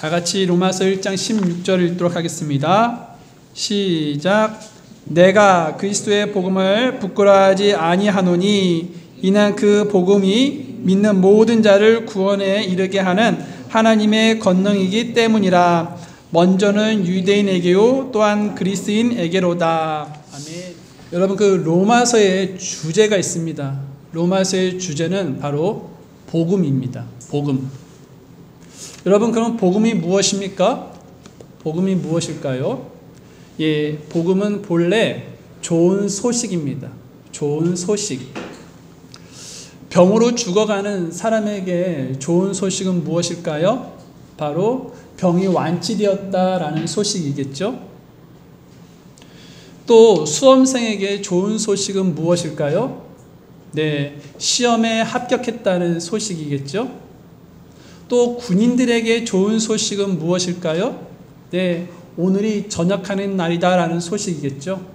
다 같이 로마서 1장 16절을 읽도록 하겠습니다. 시작. 내가 그리스도의 복음을 부끄러워하지 아니하노니 이는 그 복음이 믿는 모든 자를 구원에 이르게 하는 하나님의 권능이기 때문이라. 먼저는 유대인에게요 또한 그리스인에게로다. 아멘. 여러분, 그 로마서의 주제가 있습니다. 로마서의 주제는 바로 복음입니다. 복음. 여러분, 그럼 복음이 무엇입니까? 복음이 무엇일까요? 예, 복음은 본래 좋은 소식입니다. 좋은 소식. 병으로 죽어가는 사람에게 좋은 소식은 무엇일까요? 바로 병이 완치되었다라는 소식이겠죠. 또 수험생에게 좋은 소식은 무엇일까요? 네, 시험에 합격했다는 소식이겠죠. 또 군인들에게 좋은 소식은 무엇일까요? 네, 오늘이 전역하는 날이다라는 소식이겠죠.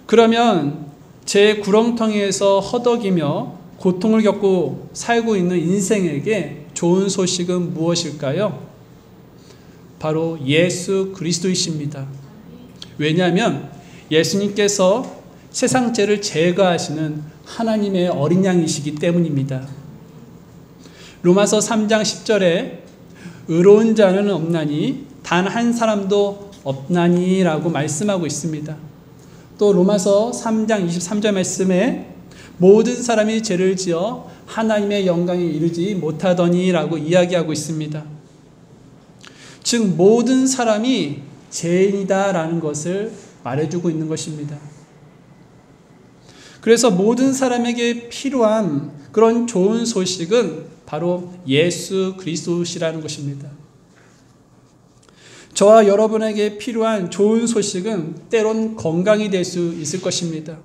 그러면 제 구렁텅이에서 허덕이며 고통을 겪고 살고 있는 인생에게 좋은 소식은 무엇일까요? 바로 예수 그리스도이십니다. 왜냐하면 예수님께서 세상 죄를 제거하시는 하나님의 어린 양이시기 때문입니다. 로마서 3장 10절에 의로운 자는 없나니 단 한 사람도 없나니 라고 말씀하고 있습니다. 또 로마서 3장 23절 말씀에 모든 사람이 죄를 지어 하나님의 영광에 이르지 못하더니 라고 이야기하고 있습니다. 즉 모든 사람이 죄인이다 라는 것을 말해주고 있는 것입니다. 그래서 모든 사람에게 필요한 그런 좋은 소식은 바로 예수 그리스도시라는 것입니다. 저와 여러분에게 필요한 좋은 소식은 때론 건강이 될 수 있을 것입니다.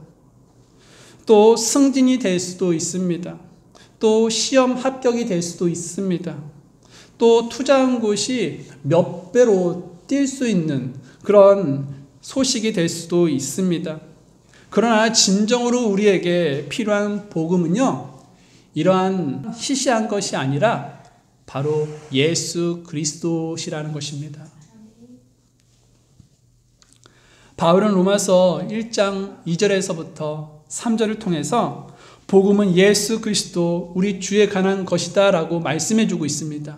또 승진이 될 수도 있습니다. 또 시험 합격이 될 수도 있습니다. 또 투자한 곳이 몇 배로 뛸 수 있는 그런 소식이 될 수도 있습니다. 그러나 진정으로 우리에게 필요한 복음은요, 이러한 시시한 것이 아니라 바로 예수 그리스도시라는 것입니다. 바울은 로마서 1장 2절에서부터 3절을 통해서 복음은 예수 그리스도 우리 주에 관한 것이다 라고 말씀해 주고 있습니다.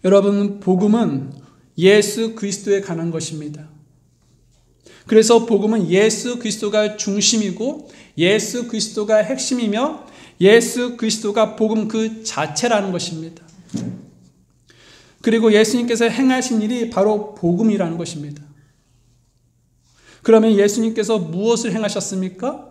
여러분, 복음은 예수 그리스도에 관한 것입니다. 그래서 복음은 예수 그리스도가 중심이고 예수 그리스도가 핵심이며 예수 그리스도가 복음 그 자체라는 것입니다. 그리고 예수님께서 행하신 일이 바로 복음이라는 것입니다. 그러면 예수님께서 무엇을 행하셨습니까?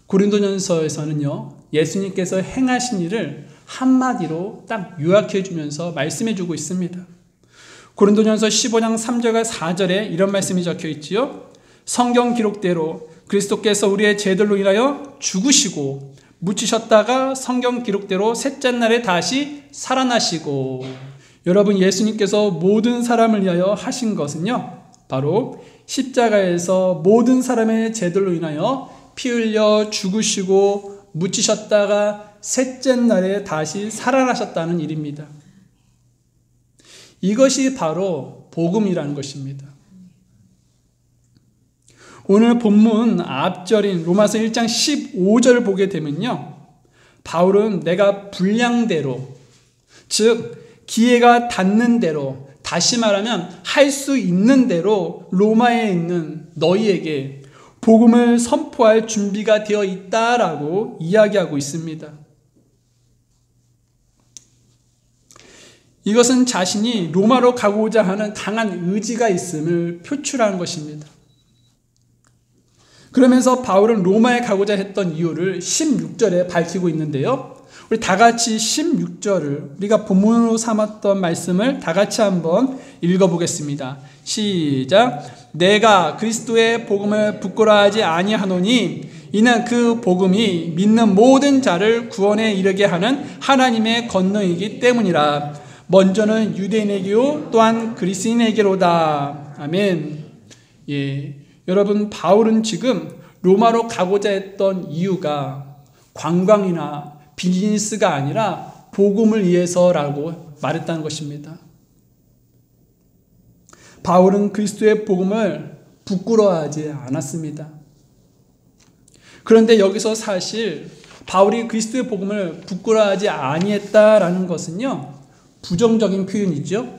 고린도전서에서는요, 예수님께서 행하신 일을 한마디로 딱 요약해 주면서 말씀해 주고 있습니다. 고린도전서 15장 3절과 4절에 이런 말씀이 적혀 있지요. 성경 기록대로 그리스도께서 우리의 죄들로 인하여 죽으시고 묻히셨다가 성경 기록대로 셋째 날에 다시 살아나시고. 여러분, 예수님께서 모든 사람을 위하여 하신 것은요, 바로 십자가에서 모든 사람의 죄들로 인하여 피 흘려 죽으시고 묻히셨다가 셋째 날에 다시 살아나셨다는 일입니다. 이것이 바로 복음이라는 것입니다. 오늘 본문 앞절인 로마서 1장 15절을 보게 되면요, 바울은 내가 분량대로, 즉 기회가 닿는 대로, 다시 말하면 할 수 있는 대로 로마에 있는 너희에게 복음을 선포할 준비가 되어 있다라고 이야기하고 있습니다. 이것은 자신이 로마로 가고자 하는 강한 의지가 있음을 표출하는 것입니다. 그러면서 바울은 로마에 가고자 했던 이유를 16절에 밝히고 있는데요. 우리 다 같이 16절을 우리가 본문으로 삼았던 말씀을 다 같이 한번 읽어보겠습니다. 시작. 내가 그리스도의 복음을 부끄러워하지 아니하노니 이는 그 복음이 믿는 모든 자를 구원에 이르게 하는 하나님의 권능이기 때문이라. 먼저는 유대인에게요 또한 그리스인에게로다. 아멘. 예, 여러분, 바울은 지금 로마로 가고자 했던 이유가 관광이나 비즈니스가 아니라 복음을 위해서라고 말했다는 것입니다. 바울은 그리스도의 복음을 부끄러워하지 않았습니다. 그런데 여기서 사실 바울이 그리스도의 복음을 부끄러워하지 아니했다라는 것은요, 부정적인 표현이죠.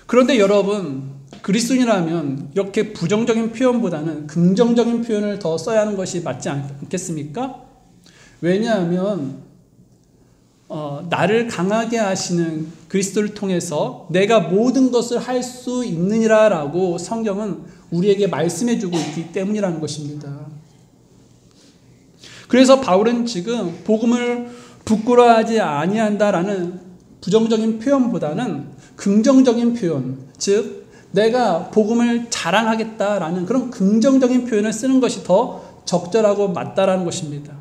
그런데 여러분, 그리스도인이라면 이렇게 부정적인 표현보다는 긍정적인 표현을 더 써야 하는 것이 맞지 않겠습니까? 왜냐하면 나를 강하게 하시는 그리스도를 통해서 내가 모든 것을 할 수 있느니라라고 성경은 우리에게 말씀해주고 있기 때문이라는 것입니다. 그래서 바울은 지금 복음을 부끄러워하지 아니한다라는 부정적인 표현보다는 긍정적인 표현, 즉 내가 복음을 자랑하겠다라는 그런 긍정적인 표현을 쓰는 것이 더 적절하고 맞다라는 것입니다.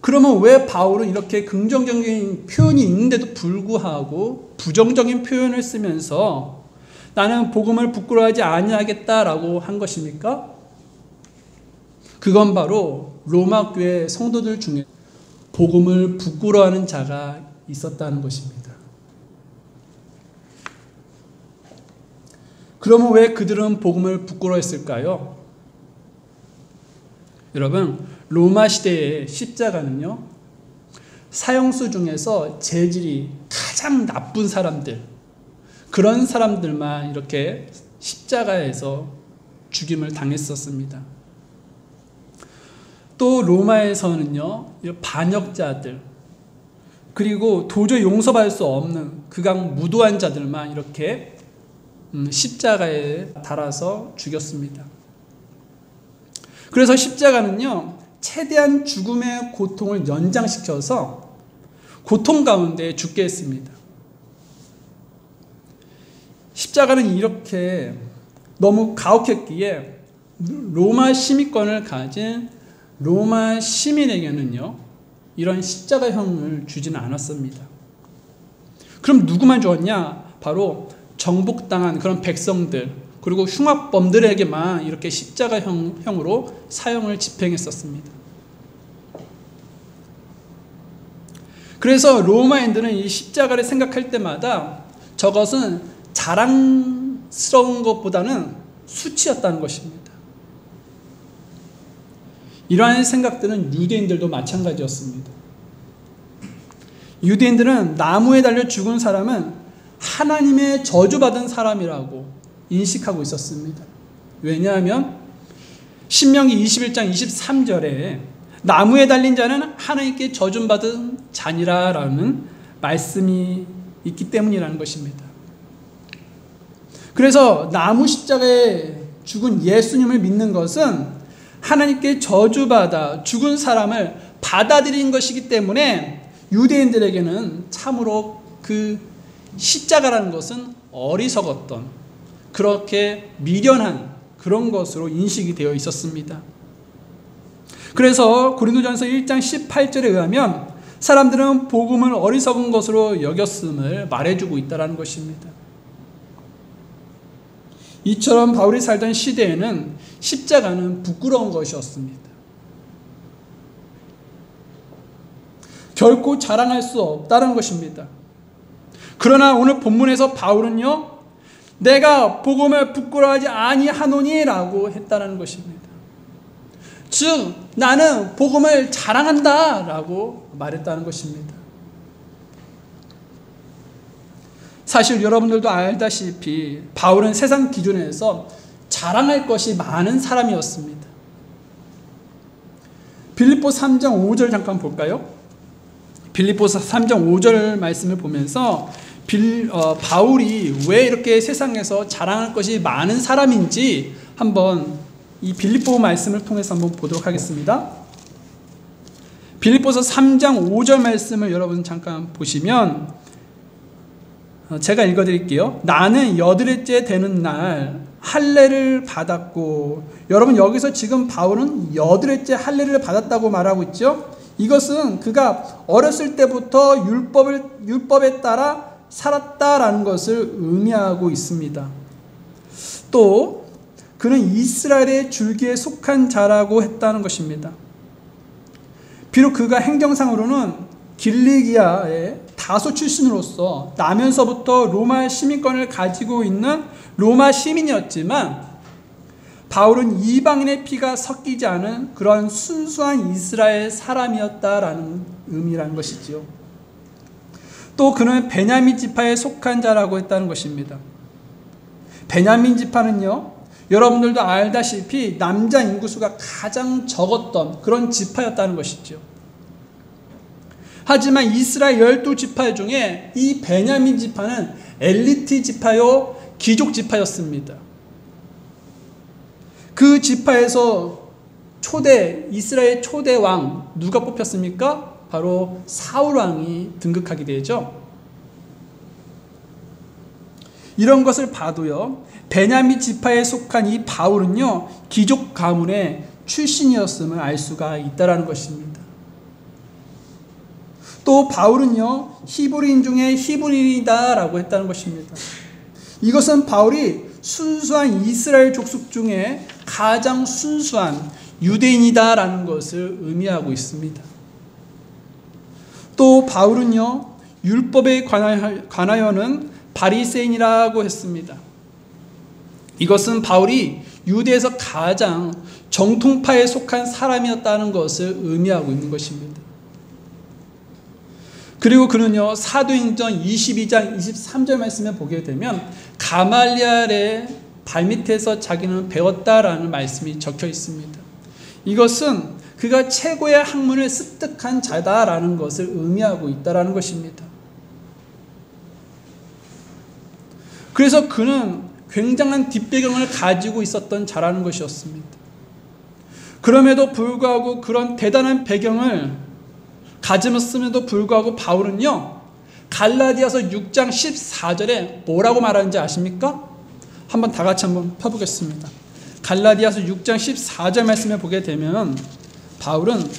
그러면 왜 바울은 이렇게 긍정적인 표현이 있는데도 불구하고 부정적인 표현을 쓰면서 나는 복음을 부끄러워하지 아니하겠다라고 한 것입니까? 그건 바로 로마 교회 성도들 중에 복음을 부끄러워하는 자가 있었다는 것입니다. 그러면 왜 그들은 복음을 부끄러워했을까요? 여러분, 로마 시대의 십자가는요, 사형수 중에서 재질이 가장 나쁜 사람들, 그런 사람들만 이렇게 십자가에서 죽임을 당했었습니다. 또 로마에서는요, 반역자들, 그리고 도저히 용서받을 수 없는 극악 무도한 자들만 이렇게 십자가에 달아서 죽였습니다. 그래서 십자가는요, 최대한 죽음의 고통을 연장시켜서 고통 가운데 죽게 했습니다. 십자가는 이렇게 너무 가혹했기에 로마 시민권을 가진 로마 시민에게는요, 이런 십자가형을 주지는 않았습니다. 그럼 누구만 주었냐? 바로 정복당한 그런 백성들, 그리고 흉악범들에게만 이렇게 십자가형으로 사형을 집행했었습니다. 그래서 로마인들은 이 십자가를 생각할 때마다 저것은 자랑스러운 것보다는 수치였다는 것입니다. 이러한 생각들은 유대인들도 마찬가지였습니다. 유대인들은 나무에 달려 죽은 사람은 하나님의 저주받은 사람이라고 인식하고 있었습니다. 왜냐하면 신명기 21장 23절에 나무에 달린 자는 하나님께 저주받은 자니라라는 말씀이 있기 때문이라는 것입니다. 그래서 나무 십자가에 죽은 예수님을 믿는 것은 하나님께 저주받아 죽은 사람을 받아들인 것이기 때문에 유대인들에게는 참으로 그 십자가라는 것은 어리석었던, 그렇게 미련한 그런 것으로 인식이 되어 있었습니다. 그래서 고린도전서 1장 18절에 의하면 사람들은 복음을 어리석은 것으로 여겼음을 말해주고 있다는 것입니다. 이처럼 바울이 살던 시대에는 십자가는 부끄러운 것이었습니다. 결코 자랑할 수 없다는 것입니다. 그러나 오늘 본문에서 바울은요, 내가 복음을 부끄러워하지 아니하노니라고 했다는 것입니다. 즉 나는 복음을 자랑한다라고 말했다는 것입니다. 사실 여러분들도 알다시피 바울은 세상 기준에서 자랑할 것이 많은 사람이었습니다. 빌립보 3장 5절 잠깐 볼까요? 빌립보서 3장 5절 말씀을 보면서 바울이 왜 이렇게 세상에서 자랑할 것이 많은 사람인지 한번 이 빌립보 말씀을 통해서 한번 보도록 하겠습니다. 빌립보서 3장 5절 말씀을 여러분 잠깐 보시면 제가 읽어드릴게요. 나는 여드레째 되는 날 할례를 받았고, 여러분 여기서 지금 바울은 여드레째 할례를 받았다고 말하고 있죠. 이것은 그가 어렸을 때부터 율법에 따라 살았다라는 것을 의미하고 있습니다. 또 그는 이스라엘의 줄기에 속한 자라고 했다는 것입니다. 비록 그가 행정상으로는 길리기아의 다소 출신으로서 나면서부터 로마 시민권을 가지고 있는 로마 시민이었지만 바울은 이방인의 피가 섞이지 않은 그런 순수한 이스라엘 사람이었다라는 의미라는 것이지요. 또 그는 베냐민 지파에 속한 자라고 했다는 것입니다. 베냐민 지파는요, 여러분들도 알다시피 남자 인구수가 가장 적었던 그런 지파였다는 것이죠. 하지만 이스라엘 12지파 중에 이 베냐민 지파는 엘리트 지파요, 귀족 지파였습니다. 그 지파에서 이스라엘 초대 왕 누가 뽑혔습니까? 바로 사울 왕이 등극하게 되죠. 이런 것을 봐도요, 베냐민 지파에 속한 이 바울은요, 귀족 가문의 출신이었음을 알 수가 있다는 것입니다. 또 바울은요, 히브리인 중에 히브리인이다라고 했다는 것입니다. 이것은 바울이 순수한 이스라엘 족속 중에 가장 순수한 유대인이다라는 것을 의미하고 있습니다. 또 바울은요, 율법에 관하여는 바리새인이라고 했습니다. 이것은 바울이 유대에서 가장 정통파에 속한 사람이었다는 것을 의미하고 있는 것입니다. 그리고 그는요, 사도행전 22장 23절 말씀을 보게 되면 가말리엘의 발밑에서 자기는 배웠다라는 말씀이 적혀 있습니다. 이것은 그가 최고의 학문을 습득한 자다라는 것을 의미하고 있다라는 것입니다. 그래서 그는 굉장한 뒷배경을 가지고 있었던 자라는 것이었습니다. 그럼에도 불구하고 그런 대단한 배경을 가졌음에도 불구하고 바울은요, 갈라디아서 6장 14절에 뭐라고 말하는지 아십니까? 한번 다 같이 한번 펴보겠습니다. 갈라디아서 6장 14절 말씀을 보게 되면 바울은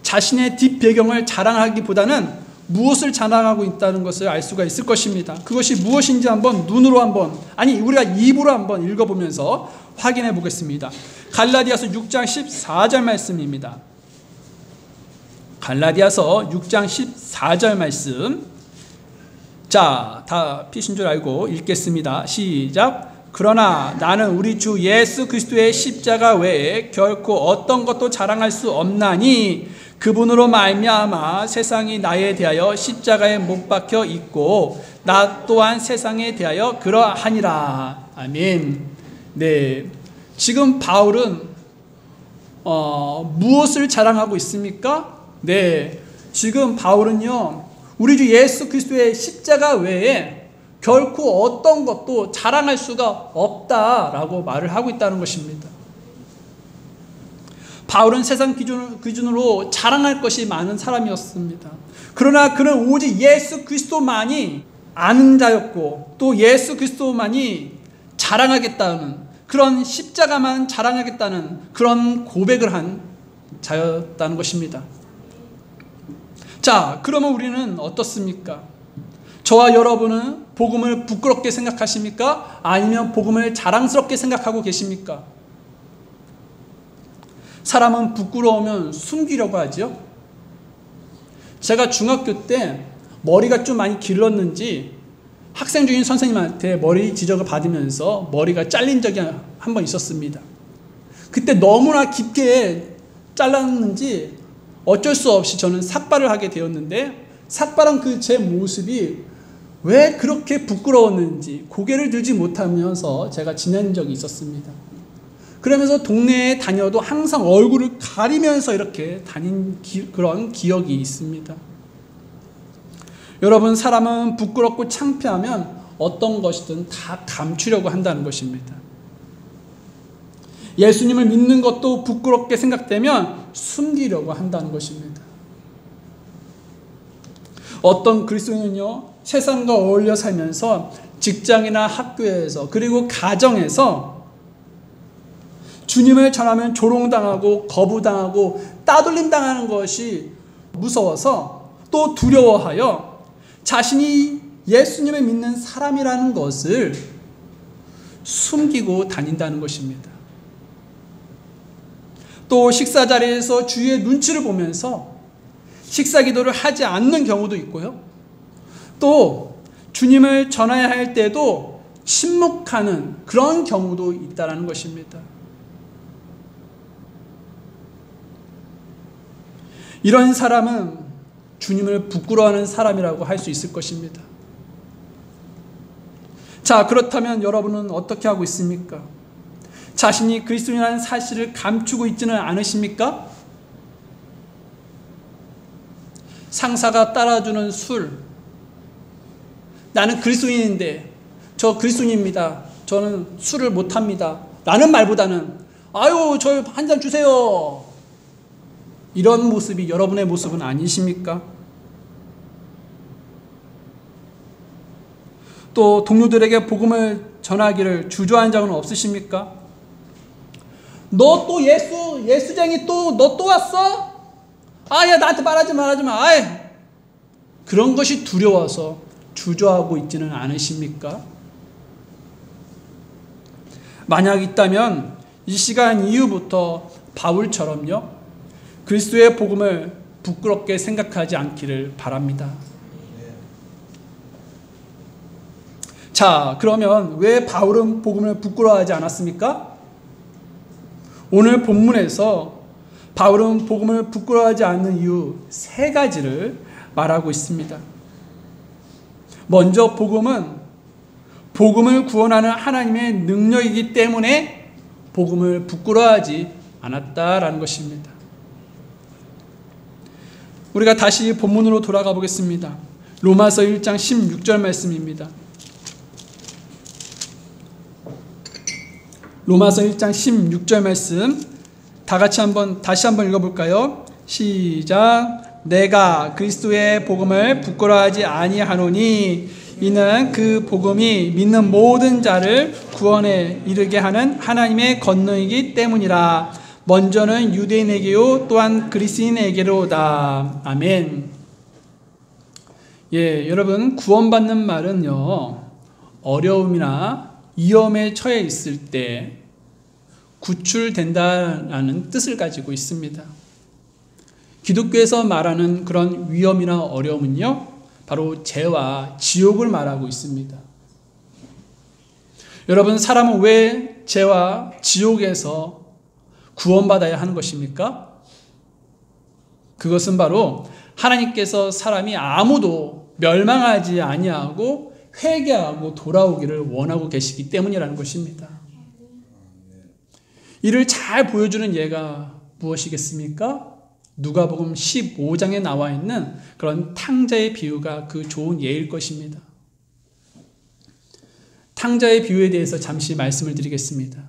자신의 뒷배경을 자랑하기보다는 무엇을 자랑하고 있다는 것을 알 수가 있을 것입니다. 그것이 무엇인지 우리가 입으로 한번 읽어보면서 확인해 보겠습니다. 갈라디아서 6장 14절 말씀입니다. 갈라디아서 6장 14절 말씀. 자, 다 피신 줄 알고 읽겠습니다. 시작. 그러나 나는 우리 주 예수 그리스도의 십자가 외에 결코 어떤 것도 자랑할 수 없나니 그분으로 말미암아 세상이 나에 대하여 십자가에 못 박혀 있고 나 또한 세상에 대하여 그러하니라. 아멘. 네, 지금 바울은 무엇을 자랑하고 있습니까? 네, 지금 바울은요, 우리 주 예수 그리스도의 십자가 외에 결코 어떤 것도 자랑할 수가 없다라고 말을 하고 있다는 것입니다. 바울은 세상 기준으로 자랑할 것이 많은 사람이었습니다. 그러나 그는 오직 예수 그리스도만이 아는 자였고 또 예수 그리스도만이 자랑하겠다는, 그런 십자가만 자랑하겠다는 그런 고백을 한 자였다는 것입니다. 자, 그러면 우리는 어떻습니까? 저와 여러분은 복음을 부끄럽게 생각하십니까? 아니면 복음을 자랑스럽게 생각하고 계십니까? 사람은 부끄러우면 숨기려고 하죠. 제가 중학교 때 머리가 좀 많이 길렀는지 학생 중인 선생님한테 머리 지적을 받으면서 머리가 잘린 적이 한 번 있었습니다. 그때 너무나 깊게 잘랐는지 어쩔 수 없이 저는 삭발을 하게 되었는데, 삭발한 그 제 모습이 왜 그렇게 부끄러웠는지 고개를 들지 못하면서 제가 지낸 적이 있었습니다. 그러면서 동네에 다녀도 항상 얼굴을 가리면서 이렇게 다닌 그런 기억이 있습니다. 여러분, 사람은 부끄럽고 창피하면 어떤 것이든 다 감추려고 한다는 것입니다. 예수님을 믿는 것도 부끄럽게 생각되면 숨기려고 한다는 것입니다. 어떤 그리스도인은요, 세상과 어울려 살면서 직장이나 학교에서 그리고 가정에서 주님을 전하면 조롱당하고 거부당하고 따돌림당하는 것이 무서워서 또 두려워하여 자신이 예수님을 믿는 사람이라는 것을 숨기고 다닌다는 것입니다. 또 식사 자리에서 주위의 눈치를 보면서 식사 기도를 하지 않는 경우도 있고요. 또 주님을 전해야 할 때도 침묵하는 그런 경우도 있다는 것입니다. 이런 사람은 주님을 부끄러워하는 사람이라고 할 수 있을 것입니다. 자, 그렇다면 여러분은 어떻게 하고 있습니까? 자신이 그리스도인이라는 사실을 감추고 있지는 않으십니까? 상사가 따라주는 술, 나는 그리스도인인데 저 그리스도인입니다. 저는 술을 못합니다. 라는 말보다는 아유, 저 한 잔 주세요. 이런 모습이 여러분의 모습은 아니십니까? 또 동료들에게 복음을 전하기를 주저한 적은 없으십니까? 너 또 예수쟁이 너 또 왔어? 야, 나한테 말하지 마. 아이. 그런 것이 두려워서 주저하고 있지는 않으십니까? 만약 있다면 이 시간 이후부터 바울처럼요, 그리스도의 복음을 부끄럽게 생각하지 않기를 바랍니다. 자, 그러면 왜 바울은 복음을 부끄러워하지 않았습니까? 오늘 본문에서 바울은 복음을 부끄러워하지 않는 이유 3가지를 말하고 있습니다. 먼저 복음을 구원하는 하나님의 능력이기 때문에 복음을 부끄러워하지 않았다라는 것입니다. 우리가 다시 본문으로 돌아가 보겠습니다. 로마서 1장 16절 말씀입니다. 로마서 1장 16절 말씀 다시 한번 읽어볼까요? 시작. 내가 그리스도의 복음을 부끄러워하지 아니하노니 이는 그 복음이 믿는 모든 자를 구원에 이르게 하는 하나님의 권능이기 때문이라. 먼저는 유대인에게요 또한 그리스인에게로다. 아멘. 예, 여러분, 구원받는 말은요, 어려움이나 위험에 처해 있을 때 구출된다라는 뜻을 가지고 있습니다. 기독교에서 말하는 그런 위험이나 어려움은요, 바로 죄와 지옥을 말하고 있습니다. 여러분, 사람은 왜 죄와 지옥에서 구원받아야 하는 것입니까? 그것은 바로 하나님께서 사람이 아무도 멸망하지 아니하고 회개하고 돌아오기를 원하고 계시기 때문이라는 것입니다. 이를 잘 보여주는 예가 무엇이겠습니까? 누가복음 15장에 나와 있는 그런 탕자의 비유가 그 좋은 예일 것입니다. 탕자의 비유에 대해서 잠시 말씀을 드리겠습니다.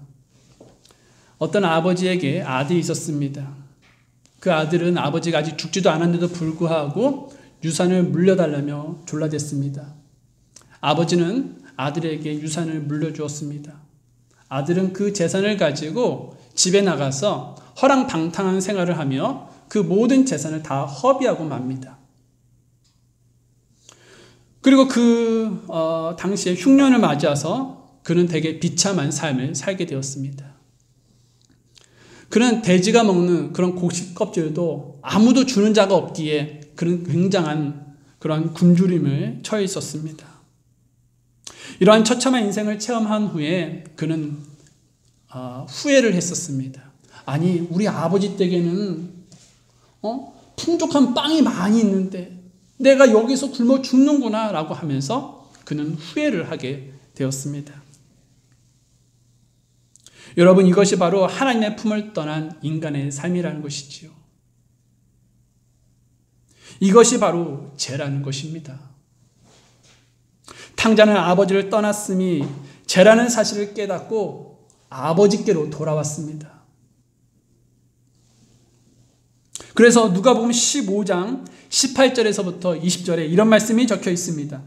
어떤 아버지에게 아들이 있었습니다. 그 아들은 아버지가 아직 죽지도 않았는데도 불구하고 유산을 물려달라며 졸라댔습니다. 아버지는 아들에게 유산을 물려주었습니다. 아들은 그 재산을 가지고 집에 나가서 허랑방탕한 생활을 하며 그 모든 재산을 다 허비하고 맙니다. 그리고 당시에 흉년을 맞아서 그는 되게 비참한 삶을 살게 되었습니다. 그는 돼지가 먹는 그런 곡식 껍질도 아무도 주는 자가 없기에 그는 굉장한 그런 굶주림을 처해 있었습니다. 이러한 처참한 인생을 체험한 후에 그는 후회를 했었습니다. 아니, 우리 아버지 댁에는 풍족한 빵이 많이 있는데 내가 여기서 굶어 죽는구나 라고 하면서 그는 후회를 하게 되었습니다. 여러분, 이것이 바로 하나님의 품을 떠난 인간의 삶이라는 것이지요. 이것이 바로 죄라는 것입니다. 탕자는 아버지를 떠났음이 죄라는 사실을 깨닫고 아버지께로 돌아왔습니다. 그래서 누가복음 15장 18절에서부터 20절에 이런 말씀이 적혀 있습니다.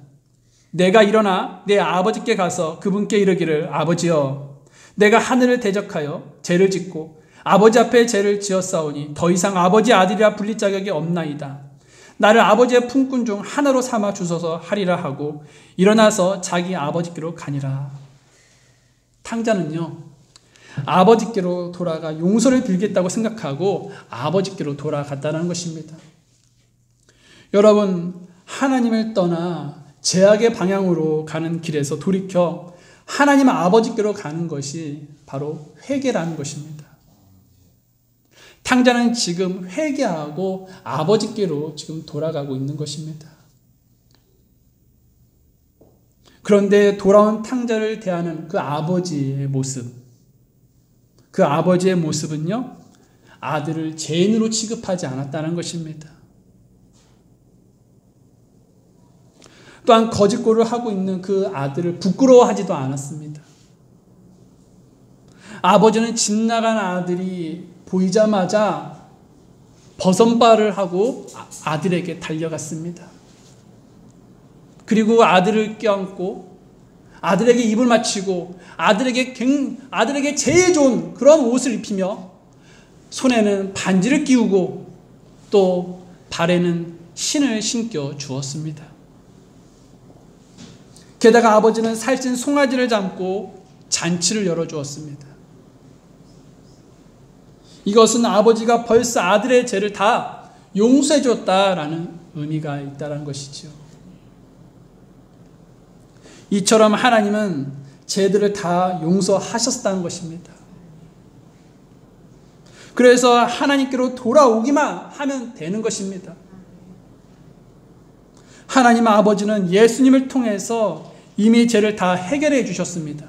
내가 일어나 내 아버지께 가서 그분께 이르기를 아버지여 내가 하늘을 대적하여 죄를 짓고 아버지 앞에 죄를 지었사오니 더 이상 아버지 아들이라 불릴 자격이 없나이다. 나를 아버지의 품꾼 중 하나로 삼아 주소서 하리라 하고 일어나서 자기 아버지께로 가니라. 탕자는요, 아버지께로 돌아가 용서를 빌겠다고 생각하고 아버지께로 돌아갔다는 것입니다. 여러분, 하나님을 떠나 죄악의 방향으로 가는 길에서 돌이켜 하나님 아버지께로 가는 것이 바로 회개라는 것입니다. 탕자는 지금 회개하고 아버지께로 지금 돌아가고 있는 것입니다. 그런데 돌아온 탕자를 대하는 그 아버지의 모습, 그 아버지의 모습은요, 아들을 죄인으로 취급하지 않았다는 것입니다. 또한 거짓골을 하고 있는 그 아들을 부끄러워하지도 않았습니다. 아버지는 집 나간 아들이 보이자마자 버선발을 하고 아들에게 달려갔습니다. 그리고 아들을 껴안고 아들에게 입을 맞추고 아들에게 제일 좋은 그런 옷을 입히며 손에는 반지를 끼우고 또 발에는 신을 신겨 주었습니다. 게다가 아버지는 살찐 송아지를 잡고 잔치를 열어주었습니다. 이것은 아버지가 벌써 아들의 죄를 다 용서해 줬다라는 의미가 있다는 것이죠. 이처럼 하나님은 죄들을 다 용서하셨다는 것입니다. 그래서 하나님께로 돌아오기만 하면 되는 것입니다. 하나님 아버지는 예수님을 통해서 이미 죄를 다 해결해 주셨습니다.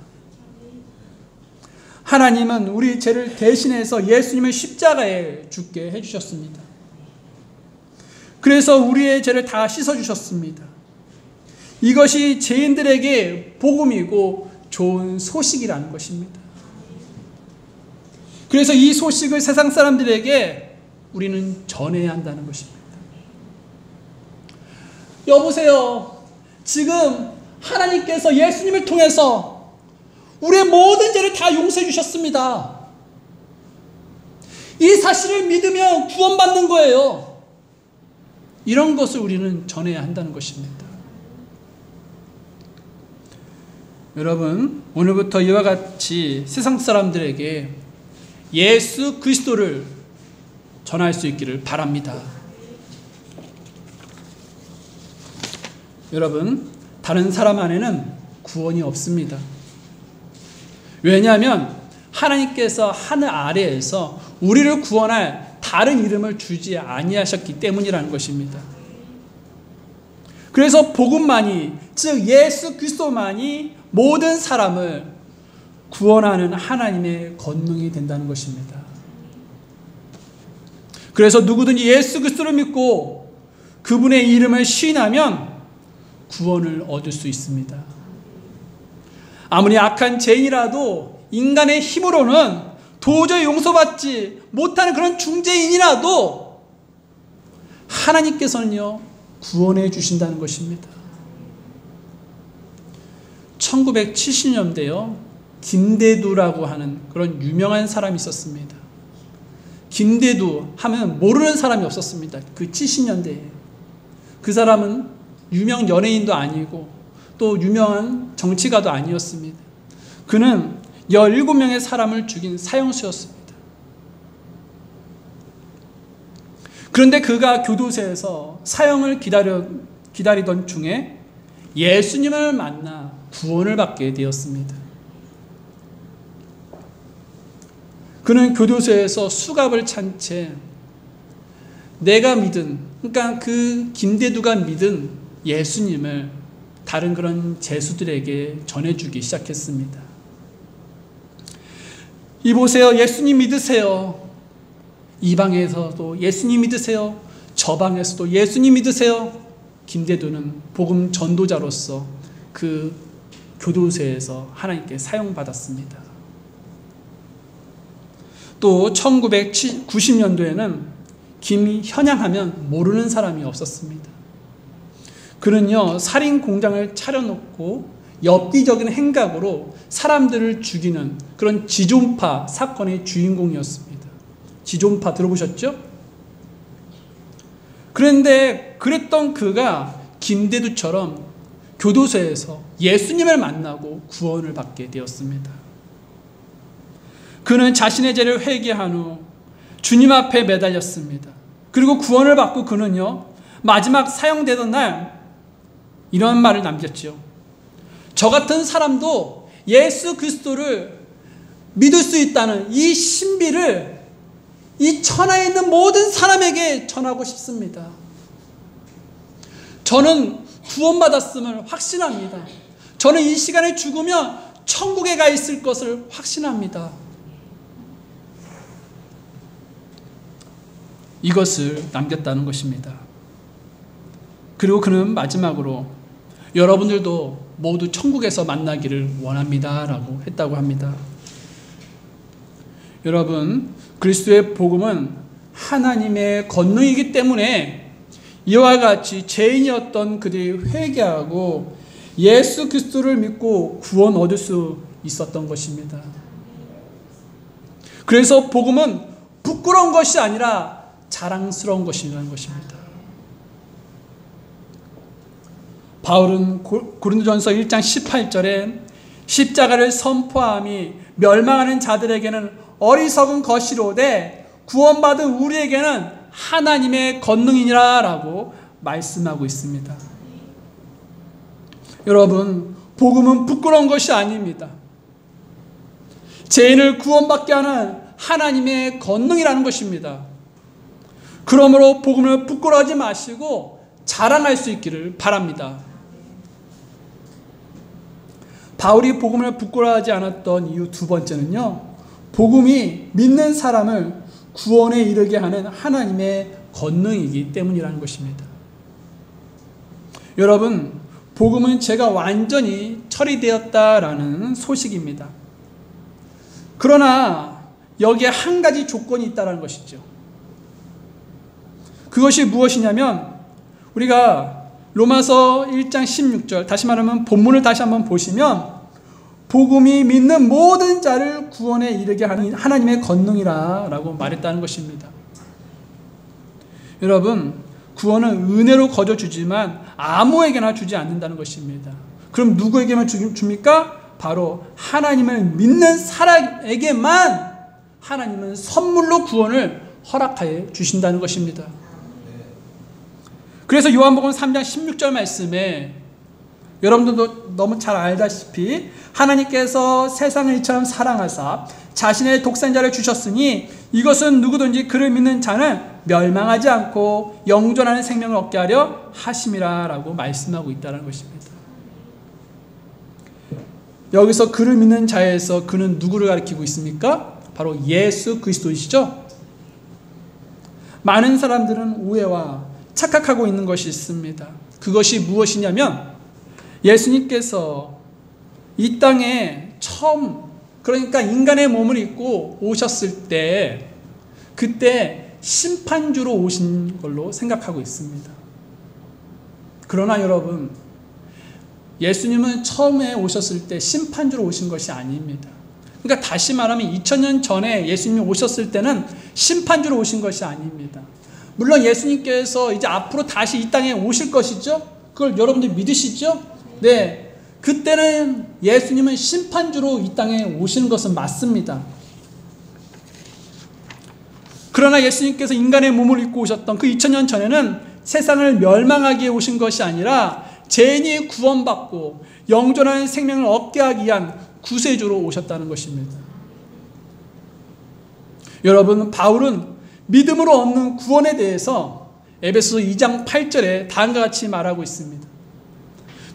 하나님은 우리 죄를 대신해서 예수님을 십자가에 죽게 해주셨습니다. 그래서 우리의 죄를 다 씻어주셨습니다. 이것이 죄인들에게 복음이고 좋은 소식이라는 것입니다. 그래서 이 소식을 세상 사람들에게 우리는 전해야 한다는 것입니다. 여보세요. 지금 하나님께서 예수님을 통해서 우리의 모든 죄를 다 용서해 주셨습니다. 이 사실을 믿으면 구원받는 거예요. 이런 것을 우리는 전해야 한다는 것입니다. 여러분, 오늘부터 이와 같이 세상 사람들에게 예수 그리스도를 전할 수 있기를 바랍니다. 여러분, 다른 사람 안에는 구원이 없습니다. 왜냐하면 하나님께서 하늘 아래에서 우리를 구원할 다른 이름을 주지 아니하셨기 때문이라는 것입니다. 그래서 복음만이, 즉 예수 그리스도만이 모든 사람을 구원하는 하나님의 권능이 된다는 것입니다. 그래서 누구든지 예수 그리스도를 믿고 그분의 이름을 시인하면 구원을 얻을 수 있습니다. 아무리 악한 죄인이라도 인간의 힘으로는 도저히 용서받지 못하는 그런 중죄인이라도 하나님께서는요, 구원해 주신다는 것입니다. 1970년대요, 김대두라고 하는 그런 유명한 사람이 있었습니다. 김대두 하면 모르는 사람이 없었습니다. 그 70년대에. 그 사람은 유명 연예인도 아니고 또 유명한 정치가도 아니었습니다. 그는 17명의 사람을 죽인 사형수였습니다. 그런데 그가 교도소에서 사형을 기다리던 중에 예수님을 만나 구원을 받게 되었습니다. 그는 교도소에서 수갑을 찬 채 내가 믿은, 그러니까 그 김대두가 믿은 예수님을 다른 그런 죄수들에게 전해주기 시작했습니다. 이보세요, 예수님 믿으세요. 이 방에서도 예수님 믿으세요. 저 방에서도 예수님 믿으세요. 김대두는 복음 전도자로서 그 교도소에서 하나님께 사용받았습니다. 또 1990년도에는 김현양하면 모르는 사람이 없었습니다. 그는요, 살인 공장을 차려놓고 엽기적인 행각으로 사람들을 죽이는 그런 지존파 사건의 주인공이었습니다. 지존파 들어보셨죠? 그런데 그랬던 그가 김대두처럼 교도소에서 예수님을 만나고 구원을 받게 되었습니다. 그는 자신의 죄를 회개한 후 주님 앞에 매달렸습니다. 그리고 구원을 받고 그는요, 마지막 사형되던 날 이런 말을 남겼지요. 저 같은 사람도 예수 그리스도를 믿을 수 있다는 이 신비를 이 천하에 있는 모든 사람에게 전하고 싶습니다. 저는 구원받았음을 확신합니다. 저는 이 시간에 죽으면 천국에 가 있을 것을 확신합니다. 이것을 남겼다는 것입니다. 그리고 그는 마지막으로 여러분들도 모두 천국에서 만나기를 원합니다 라고 했다고 합니다. 여러분, 그리스도의 복음은 하나님의 권능이기 때문에 이와 같이 죄인이었던 그들이 회개하고 예수 그리스도를 믿고 구원 얻을 수 있었던 것입니다. 그래서 복음은 부끄러운 것이 아니라 자랑스러운 것이라는 것입니다. 바울은 고린도전서 1장 18절에 십자가를 선포함이 멸망하는 자들에게는 어리석은 것이로되 구원받은 우리에게는 하나님의 권능이니라 라고 말씀하고 있습니다. 여러분, 복음은 부끄러운 것이 아닙니다. 죄인을 구원받게 하는 하나님의 권능이라는 것입니다. 그러므로 복음을 부끄러워하지 마시고 자랑할 수 있기를 바랍니다. 바울이 복음을 부끄러워하지 않았던 이유 두 번째는요, 복음이 믿는 사람을 구원에 이르게 하는 하나님의 권능이기 때문이라는 것입니다. 여러분, 복음은 죄가 완전히 처리되었다라는 소식입니다. 그러나 여기에 한 가지 조건이 있다는 것이죠. 그것이 무엇이냐면, 우리가 로마서 1장 16절, 다시 말하면 본문을 다시 한번 보시면 복음이 믿는 모든 자를 구원에 이르게 하는 하나님의 권능이라 라고 말했다는 것입니다. 여러분, 구원은 은혜로 거저 주지만 아무에게나 주지 않는다는 것입니다. 그럼 누구에게만 줍니까? 바로 하나님을 믿는 사람에게만 하나님은 선물로 구원을 허락하여 주신다는 것입니다. 그래서 요한복음 3장 16절 말씀에 여러분들도 너무 잘 알다시피 하나님께서 세상을 이처럼 사랑하사 자신의 독생자를 주셨으니 이것은 누구든지 그를 믿는 자는 멸망하지 않고 영존하는 생명을 얻게 하려 하심이라 라고 말씀하고 있다는 것입니다. 여기서 그를 믿는 자에서 그는 누구를 가리키고 있습니까? 바로 예수 그리스도이시죠. 많은 사람들은 오해와 착각하고 있는 것이 있습니다. 그것이 무엇이냐면 예수님께서 이 땅에 처음, 그러니까 인간의 몸을 입고 오셨을 때 그때 심판주로 오신 걸로 생각하고 있습니다. 그러나 여러분, 예수님은 처음에 오셨을 때 심판주로 오신 것이 아닙니다. 그러니까 다시 말하면 2000년 전에 예수님이 오셨을 때는 심판주로 오신 것이 아닙니다. 물론 예수님께서 이제 앞으로 다시 이 땅에 오실 것이죠. 그걸 여러분들 믿으시죠? 네, 그때는 예수님은 심판주로 이 땅에 오시는 것은 맞습니다. 그러나 예수님께서 인간의 몸을 입고 오셨던 그 2000년 전에는 세상을 멸망하게 오신 것이 아니라 죄인이 구원받고 영존하는 생명을 얻게 하기 위한 구세주로 오셨다는 것입니다. 여러분, 바울은 믿음으로 얻는 구원에 대해서 에베소서 2장 8절에 다음과 같이 말하고 있습니다.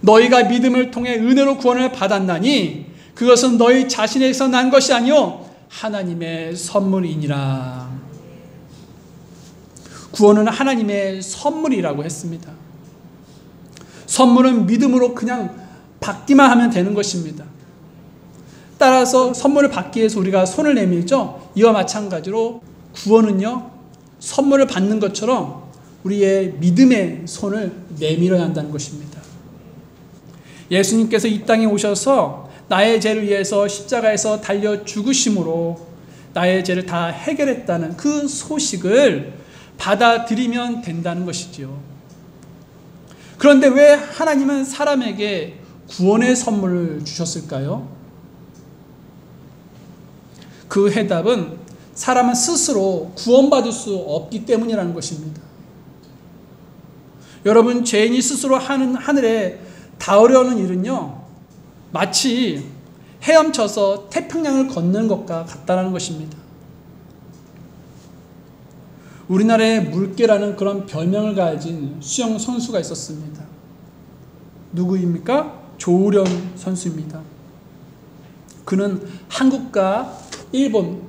너희가 믿음을 통해 은혜로 구원을 받았나니 그것은 너희 자신에게서 난 것이 아니요 하나님의 선물이니라. 구원은 하나님의 선물이라고 했습니다. 선물은 믿음으로 그냥 받기만 하면 되는 것입니다. 따라서 선물을 받기 위해서 우리가 손을 내밀죠. 이와 마찬가지로 구원은요, 선물을 받는 것처럼 우리의 믿음의 손을 내밀어야 한다는 것입니다. 예수님께서 이 땅에 오셔서 나의 죄를 위해서 십자가에서 달려 죽으심으로 나의 죄를 다 해결했다는 그 소식을 받아들이면 된다는 것이지요. 그런데 왜 하나님은 사람에게 구원의 선물을 주셨을까요? 그 해답은 사람은 스스로 구원받을 수 없기 때문이라는 것입니다. 여러분, 죄인이 스스로 하늘에 닿으려는 일은요, 마치 헤엄쳐서 태평양을 걷는 것과 같다는 것입니다. 우리나라에 물개라는 그런 별명을 가진 수영 선수가 있었습니다. 누구입니까? 조우련 선수입니다. 그는 한국과 일본에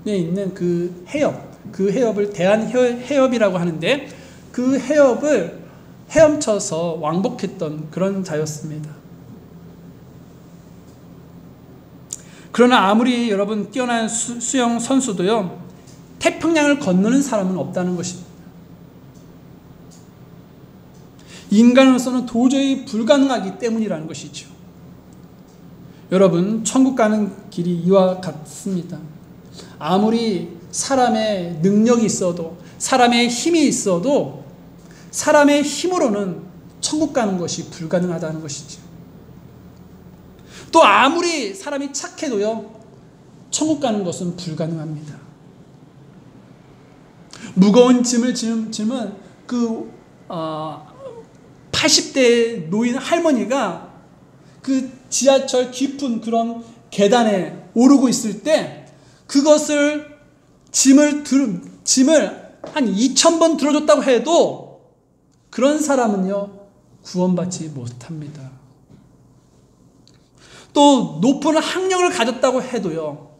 있는 그 해협을 대한해협이라고 하는데, 그 해협을 헤엄쳐서 왕복했던 그런 자였습니다. 그러나 아무리 여러분 뛰어난 수영 선수도요, 태평양을 건너는 사람은 없다는 것입니다. 인간으로서는 도저히 불가능하기 때문이라는 것이죠. 여러분, 천국 가는 길이 이와 같습니다. 아무리 사람의 능력이 있어도, 사람의 힘이 있어도 사람의 힘으로는 천국 가는 것이 불가능하다는 것이죠. 또 아무리 사람이 착해도요, 천국 가는 것은 불가능합니다. 무거운 짐을 짊은 그 80대 노인 할머니가 그 지하철 깊은 그런 계단에 오르고 있을 때 그것을 짐을 한 2,000번 들어줬다고 해도 그런 사람은요, 구원받지 못합니다. 또 높은 학력을 가졌다고 해도요,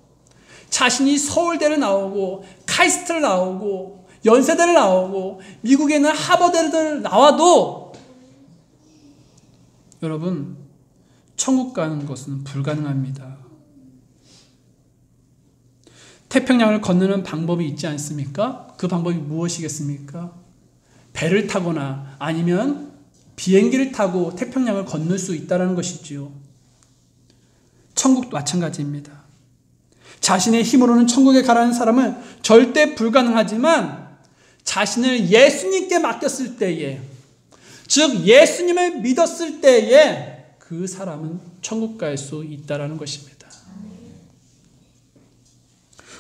자신이 서울대를 나오고 카이스트를 나오고 연세대를 나오고 미국에 있는 하버드를 나와도 여러분, 천국 가는 것은 불가능합니다. 태평양을 건너는 방법이 있지 않습니까? 그 방법이 무엇이겠습니까? 배를 타거나 아니면 비행기를 타고 태평양을 건널 수 있다는 것이지요. 천국도 마찬가지입니다. 자신의 힘으로는 천국에 가라는 사람은 절대 불가능하지만 자신을 예수님께 맡겼을 때에, 즉 예수님을 믿었을 때에 그 사람은 천국 갈 수 있다는 것입니다.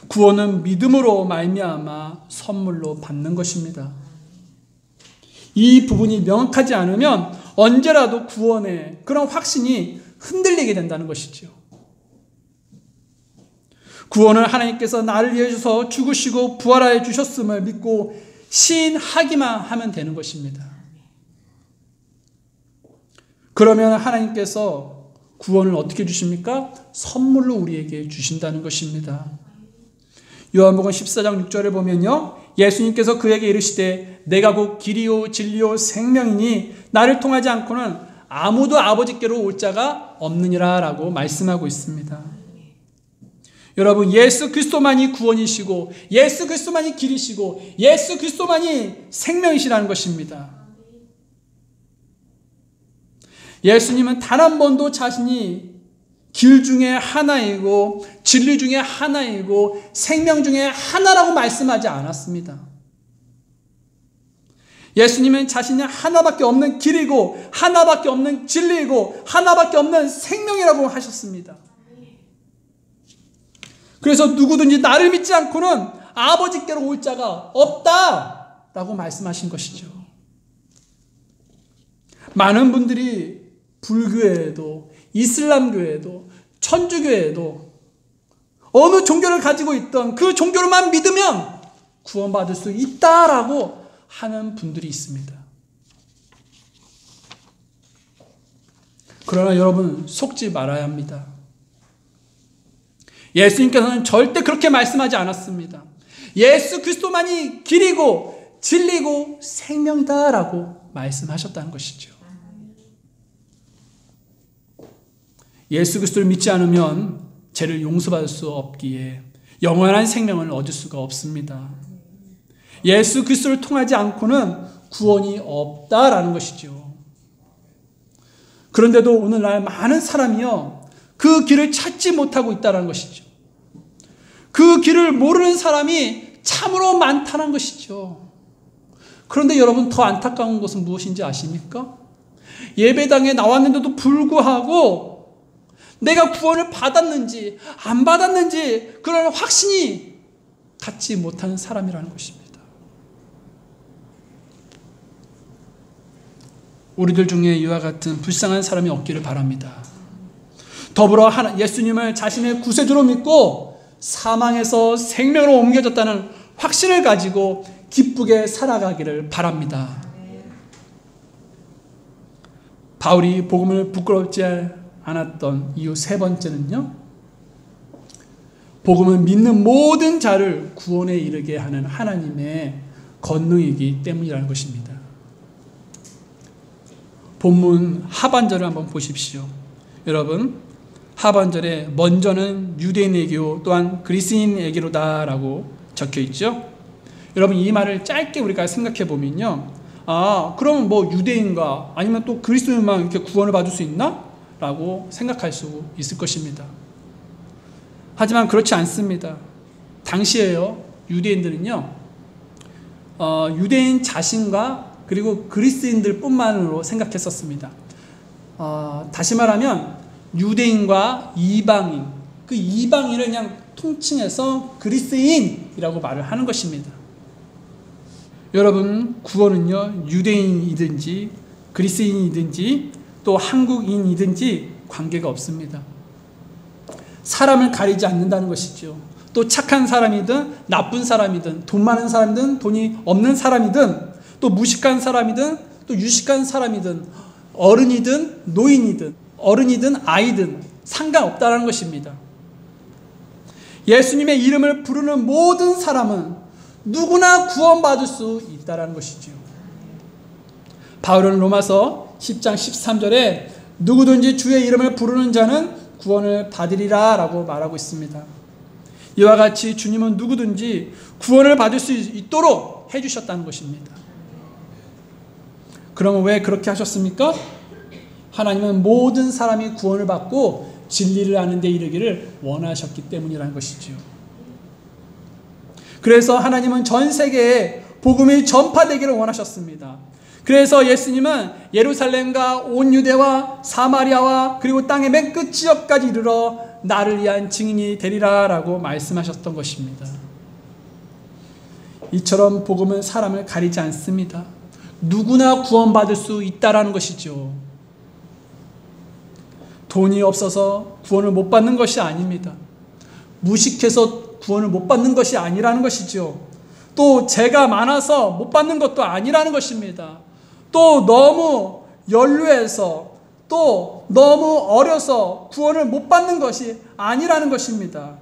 구원은 믿음으로 말미암아 선물로 받는 것입니다. 이 부분이 명확하지 않으면 언제라도 구원의 그런 확신이 흔들리게 된다는 것이죠. 구원을 하나님께서 나를 위해 주셔서 죽으시고 부활하여 주셨음을 믿고 시인하기만 하면 되는 것입니다. 그러면 하나님께서 구원을 어떻게 주십니까? 선물로 우리에게 주신다는 것입니다. 요한복음 14장 6절을 보면요, 예수님께서 그에게 이르시되 내가 곧 길이요 진리요 생명이니 나를 통하지 않고는 아무도 아버지께로 올 자가 없느니라 라고 말씀하고 있습니다. 여러분, 예수 그리스도만이 구원이시고 예수 그리스도만이 길이시고 예수 그리스도만이 생명이시라는 것입니다. 예수님은 단 한 번도 자신이 길 중에 하나이고 진리 중에 하나이고 생명 중에 하나라고 말씀하지 않았습니다. 예수님은 자신이 하나밖에 없는 길이고 하나밖에 없는 진리이고 하나밖에 없는 생명이라고 하셨습니다. 그래서 누구든지 나를 믿지 않고는 아버지께로 올 자가 없다라고 말씀하신 것이죠. 많은 분들이 불교에도 이슬람교에도 천주교에도 어느 종교를 가지고 있던 그 종교로만 믿으면 구원받을 수 있다라고 하는 분들이 있습니다. 그러나 여러분, 속지 말아야 합니다. 예수님께서는 절대 그렇게 말씀하지 않았습니다. 예수 그리스도만이 길이고 진리고 생명이다라고 말씀하셨다는 것이죠. 예수 그리스도를 믿지 않으면 죄를 용서받을 수 없기에 영원한 생명을 얻을 수가 없습니다. 예수 그리스도를 통하지 않고는 구원이 없다라는 것이죠. 그런데도 오늘날 많은 사람이요, 그 길을 찾지 못하고 있다는 것이죠. 그 길을 모르는 사람이 참으로 많다는 것이죠. 그런데 여러분, 더 안타까운 것은 무엇인지 아십니까? 예배당에 나왔는데도 불구하고 내가 구원을 받았는지 안 받았는지 그런 확신이 갖지 못하는 사람이라는 것입니다. 우리들 중에 이와 같은 불쌍한 사람이 없기를 바랍니다. 더불어 예수님을 자신의 구세주로 믿고 사망에서 생명으로 옮겨졌다는 확신을 가지고 기쁘게 살아가기를 바랍니다. 바울이 복음을 부끄럽지 않았던 이유 세 번째는요, 복음은 믿는 모든 자를 구원에 이르게 하는 하나님의 권능이기 때문이라는 것입니다. 본문 하반절을 한번 보십시오. 여러분, 하반절에 먼저는 유대인에게요 또한 그리스인에게로다라고 적혀 있죠. 여러분, 이 말을 짧게 우리가 생각해 보면요, 그럼 뭐 유대인과 아니면 또 그리스도인만 이렇게 구원을 받을 수 있나? 라고 생각할 수 있을 것입니다. 하지만 그렇지 않습니다. 당시에요, 유대인들은요, 유대인 자신과 그리고 그리스인들 뿐만으로 생각했었습니다. 다시 말하면 유대인과 이방인, 그 이방인을 그냥 통칭해서 그리스인이라고 말을 하는 것입니다. 여러분, 구원은요, 유대인이든지 그리스인이든지 또 한국인이든지 관계가 없습니다. 사람을 가리지 않는다는 것이죠. 또 착한 사람이든 나쁜 사람이든 돈 많은 사람이든 돈이 없는 사람이든 또 무식한 사람이든 또 유식한 사람이든 어른이든 노인이든 어른이든 아이든 상관없다는 것입니다. 예수님의 이름을 부르는 모든 사람은 누구나 구원받을 수 있다는 것이죠. 바울은 로마서 10장 13절에 누구든지 주의 이름을 부르는 자는 구원을 받으리라 라고 말하고 있습니다. 이와 같이 주님은 누구든지 구원을 받을 수 있도록 해주셨다는 것입니다. 그러면 왜 그렇게 하셨습니까? 하나님은 모든 사람이 구원을 받고 진리를 아는 데 이르기를 원하셨기 때문이라는 것이죠. 그래서 하나님은 전 세계에 복음이 전파되기를 원하셨습니다. 그래서 예수님은 예루살렘과 온 유대와 사마리아와 그리고 땅의 맨 끝 지역까지 이르러 나를 위한 증인이 되리라 라고 말씀하셨던 것입니다. 이처럼 복음은 사람을 가리지 않습니다. 누구나 구원받을 수 있다라는 것이죠. 돈이 없어서 구원을 못 받는 것이 아닙니다. 무식해서 구원을 못 받는 것이 아니라는 것이죠. 또 죄가 많아서 못 받는 것도 아니라는 것입니다. 또 너무 연루해서 또 너무 어려서 구원을 못 받는 것이 아니라는 것입니다.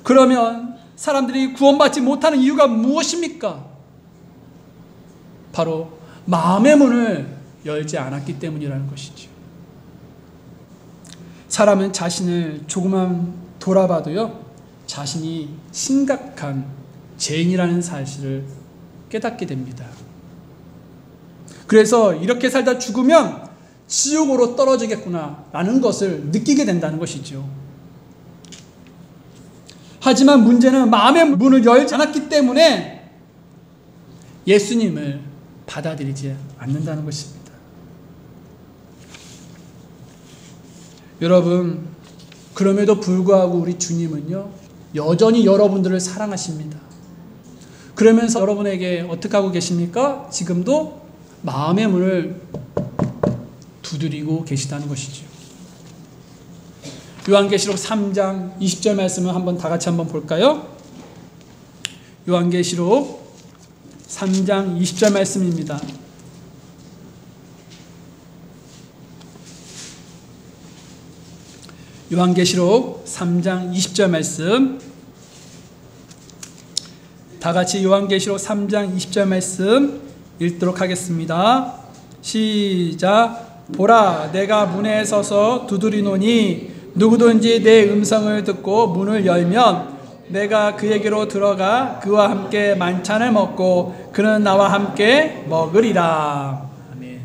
그러면 사람들이 구원받지 못하는 이유가 무엇입니까? 바로 마음의 문을 열지 않았기 때문이라는 것이죠. 사람은 자신을 조금만 돌아봐도요, 자신이 심각한 죄인이라는 사실을 깨닫게 됩니다. 그래서 이렇게 살다 죽으면 지옥으로 떨어지겠구나 라는 것을 느끼게 된다는 것이죠. 하지만 문제는 마음의 문을 열지 않았기 때문에 예수님을 받아들이지 않는다는 것입니다. 여러분, 그럼에도 불구하고 우리 주님은요, 여전히 여러분들을 사랑하십니다. 그러면서 여러분에게 어떻게 하고 계십니까? 지금도 마음의 문을 두드리고 계시다는 것이죠. 요한계시록 3장 20절 말씀을 한번 다 같이 한번 볼까요? 요한계시록 3장 20절 말씀입니다. 요한계시록 3장 20절 말씀, 다 같이 요한계시록 3장 20절 말씀 읽도록 하겠습니다. 시작. 보라, 내가 문에 서서 두드리노니 누구든지 내 음성을 듣고 문을 열면 내가 그에게로 들어가 그와 함께 만찬을 먹고 그는 나와 함께 먹으리라. 아멘.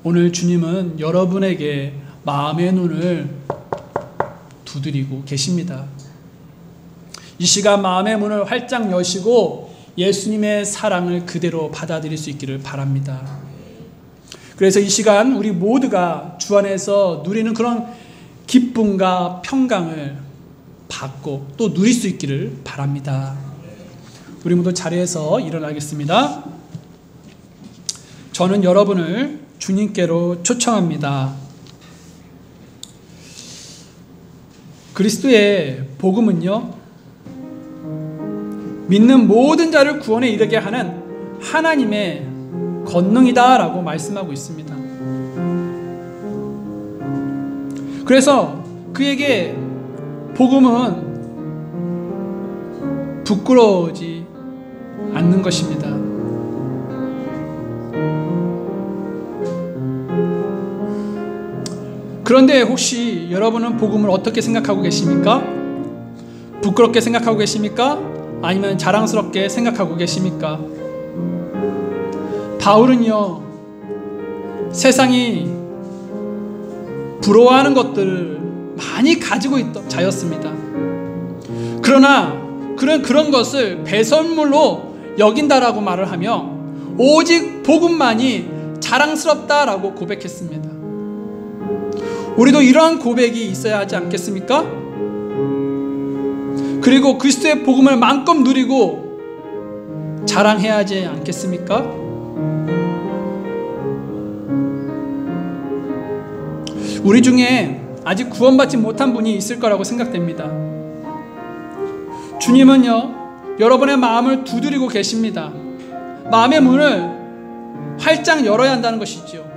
오늘 주님은 여러분에게 마음의 눈을 두드리고 계십니다. 이 시간 마음의 문을 활짝 여시고 예수님의 사랑을 그대로 받아들일 수 있기를 바랍니다. 그래서 이 시간 우리 모두가 주 안에서 누리는 그런 기쁨과 평강을 받고 또 누릴 수 있기를 바랍니다. 우리 모두 자리에서 일어나겠습니다. 저는 여러분을 주님께로 초청합니다. 그리스도의 복음은요, 믿는 모든 자를 구원에 이르게 하는 하나님의 권능이다라고 말씀하고 있습니다. 그래서 그에게 복음은 부끄러워지 않는 것입니다. 그런데 혹시 여러분은 복음을 어떻게 생각하고 계십니까? 부끄럽게 생각하고 계십니까? 아니면 자랑스럽게 생각하고 계십니까? 바울은요, 세상이 부러워하는 것들을 많이 가지고 있던 자였습니다. 그러나 그런 것을 배설물로 여긴다라고 말을 하며 오직 복음만이 자랑스럽다라고 고백했습니다. 우리도 이러한 고백이 있어야 하지 않겠습니까? 그리고 그리스도의 복음을 마음껏 누리고 자랑해야 하지 않겠습니까? 우리 중에 아직 구원받지 못한 분이 있을 거라고 생각됩니다. 주님은요, 여러분의 마음을 두드리고 계십니다. 마음의 문을 활짝 열어야 한다는 것이죠.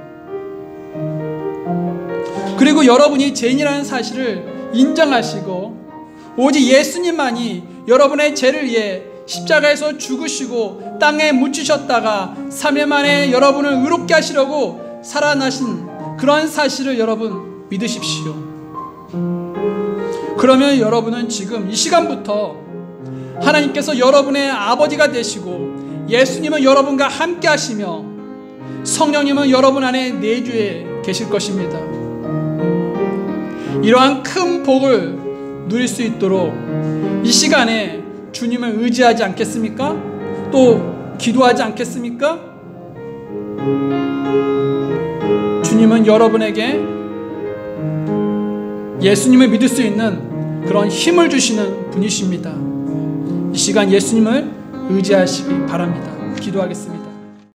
그리고 여러분이 죄인이라는 사실을 인정하시고 오직 예수님만이 여러분의 죄를 위해 십자가에서 죽으시고 땅에 묻히셨다가 3일 만에 여러분을 의롭게 하시려고 살아나신 그런 사실을 여러분 믿으십시오. 그러면 여러분은 지금 이 시간부터 하나님께서 여러분의 아버지가 되시고 예수님은 여러분과 함께 하시며 성령님은 여러분 안에 내주에 계실 것입니다. 이러한 큰 복을 누릴 수 있도록 이 시간에 주님을 의지하지 않겠습니까? 또 기도하지 않겠습니까? 주님은 여러분에게 예수님을 믿을 수 있는 그런 힘을 주시는 분이십니다. 이 시간 예수님을 의지하시기 바랍니다. 기도하겠습니다.